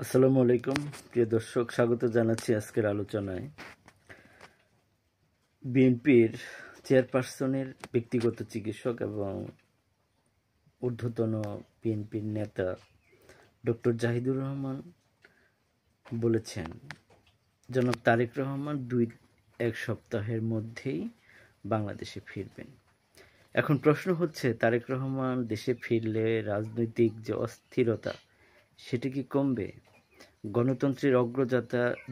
আসসালামু আলাইকুম প্রিয় দর্শক, স্বাগত জানাচ্ছি আজকের আলোচনায়। বিএনপির চেয়ারপারসনের ব্যক্তিগত চিকিৎসক এবং ঊর্ধ্বতন বিএনপির নেতা ডক্টর জাহিদুর রহমান বলেছেন, জনাব তারেক রহমান ২-১ সপ্তাহের মধ্যেই বাংলাদেশে ফিরবেন। এখন প্রশ্ন হচ্ছে, তারেক রহমান দেশে ফিরলে রাজনৈতিক যে অস্থিরতা সেটি কি কমবে? গণতন্ত্রের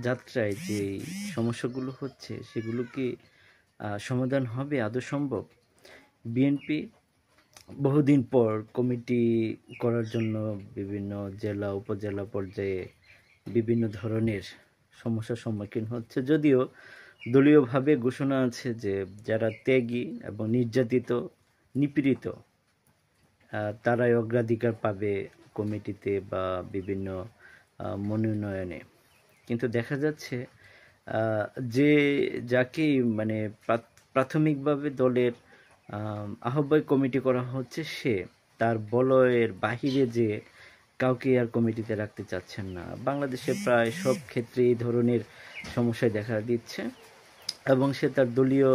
যাত্রায় যে সমস্যাগুলো হচ্ছে সেগুলো কি সমাধান হবে? আদৌ সম্ভব? বিএনপি বহুদিন পর কমিটি করার জন্য বিভিন্ন জেলা উপজেলা পর্যায়ে বিভিন্ন ধরনের সমস্যার সম্মুখীন হচ্ছে, যদিও দলীয়ভাবে ঘোষণা আছে যে যারা ত্যাগী এবং নির্যাতিত নিপীড়িত তারাই অগ্রাধিকার পাবে কমিটিতে বা বিভিন্ন মনোনয়নে। কিন্তু দেখা যাচ্ছে যে যাকে মানে প্রাথমিকভাবে দলের আহ্বায়ক কমিটি করা হচ্ছে, সে তার বলয়ের বাহিরে যে কাউকে আর কমিটিতে রাখতে চাচ্ছেন না। বাংলাদেশে প্রায় সব ক্ষেত্রে এই ধরনের সমস্যায় দেখা দিচ্ছে এবং সে তার দলীয়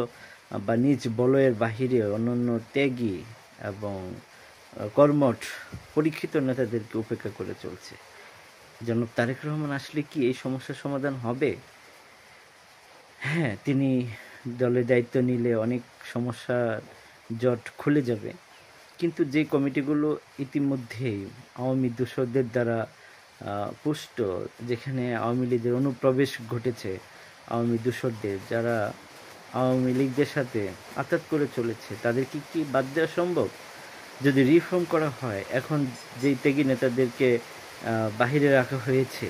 বা নিজ বলয়ের বাহিরে অন্যান্য ত্যাগী এবং কর্মঠ পরীক্ষিত নেতাদেরকে উপেক্ষা করে চলছে। জনাব তারেক রহমান আসলে কি এই সমস্যার সমাধান হবে? হ্যাঁ, তিনি দলের দায়িত্ব নিলে অনেক সমস্যার জট খুলে যাবে, কিন্তু যে কমিটিগুলো ইতিমধ্যেই আওয়ামী দূষরদের দ্বারা পুষ্ট, যেখানে আওয়ামী লীগের অনুপ্রবেশ ঘটেছে, আওয়ামী দূষরদের যারা আওয়ামী লীগদের সাথে আঘাত করে চলেছে, তাদেরকে কি বাদ দেওয়া সম্ভব? যদি রিফর্ম করা হয়, এখন যেই ত্যাগী নেতাদেরকে বাহিরে রাখা হয়েছে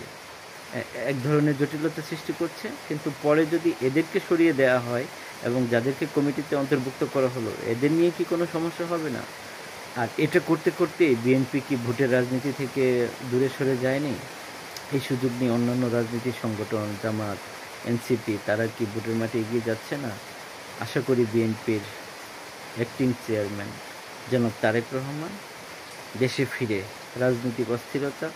এক ধরনের জটিলতা সৃষ্টি করছে, কিন্তু পরে যদি এদেরকে সরিয়ে দেওয়া হয় এবং যাদেরকে কমিটিতে অন্তর্ভুক্ত করা হলো এদের নিয়ে কি কোনো সমস্যা হবে না? আর এটা করতে করতে বিএনপি কি ভোটের রাজনীতি থেকে দূরে সরে যায়নি? এই সুযোগ নিয়ে অন্যান্য রাজনৈতিক সংগঠন, জামাত, এনসিপি, তারা কি ভোটের মাঠে এগিয়ে যাচ্ছে না? আশা করি বিএনপির অ্যাক্টিং চেয়ারম্যান জনাব তারেক রহমান দেশে ফিরে রাজনৈতিক অস্থিরতা,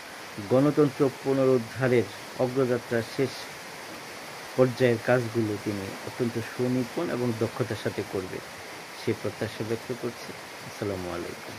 গণতন্ত্র পুনরুদ্ধারের অগ্রযাত্রার শেষ পর্যায়ের কাজগুলো তিনি অত্যন্ত সুনিপুণ এবং দক্ষতার সাথে করবে, সে প্রত্যাশা ব্যক্ত করছি। আসসালামু আলাইকুম।